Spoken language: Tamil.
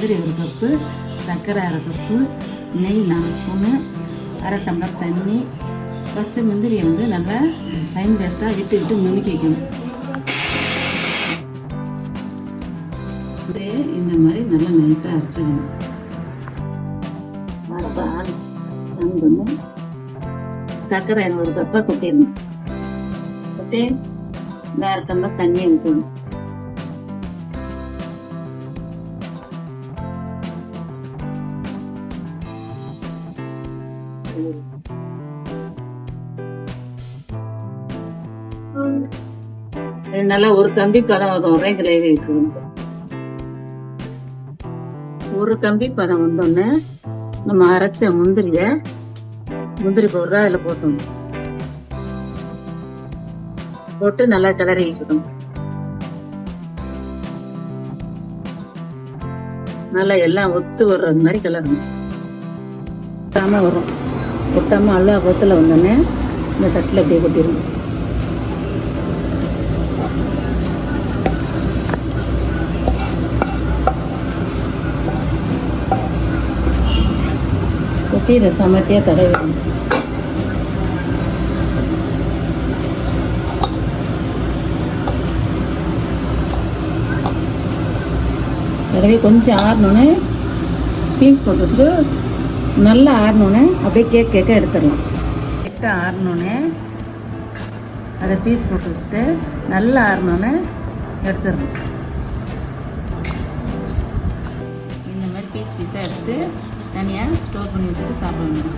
முந்திரி 1 கப்பு, சர்க்கரை 1/2 கப்பு, நெய் 4 ஸ்பூனு, 1/2 டம்ளர் தண்ணி. ஃபஸ்ட்டு முந்திரியை வந்து நல்லா ஃபைன் பேஸ்ட்டாக விட்டு விட்டு நுணுக்கிக்கணும். இந்த மாதிரி நல்லா நைஸாக அரைச்சிக்கணும். பண்ணி சர்க்கரை 1 கப்பாக கொட்டிடணும். கொட்டி இந்த 1/2 டம்ளர் தண்ணியை ஊற்றணும். நல்லா ஒரு கம்பி பதம் ஒரே கிரேவி வைக்கணும். ஒரு கம்பி பதம் வந்தோடனே நம்ம அரைச்ச முந்திரி பவுடரை அதில் போட்டோம். போட்டு நல்லா கிளறிக்கணும். நல்லா எல்லாம் ஒத்து வர்றது மாதிரி கிளறணும். ஒட்டாம வரும். ஒட்டாம அல்வா கொத்தில் வந்தோடனே இந்த தட்டில் அப்படியே கொட்டிடணும். கொட்டி இதை சமட்டியாக தடவிடணும். தடவி கொஞ்சம் ஆறணுன்னு பீஸ் போட்டு வச்சுட்டு நல்லா ஆறணுன்னு அப்படியே கேக்க எடுத்துடலாம். ஆறணுன்னு அதை பீஸ் போட்டு வச்சுட்டு நல்லா ஆறணுன்னு எடுத்துடணும். இந்த மாதிரி பீஸாக எடுத்து தனியாக ஸ்டோர் பண்ணி வச்சுட்டு சாப்பிடணும்.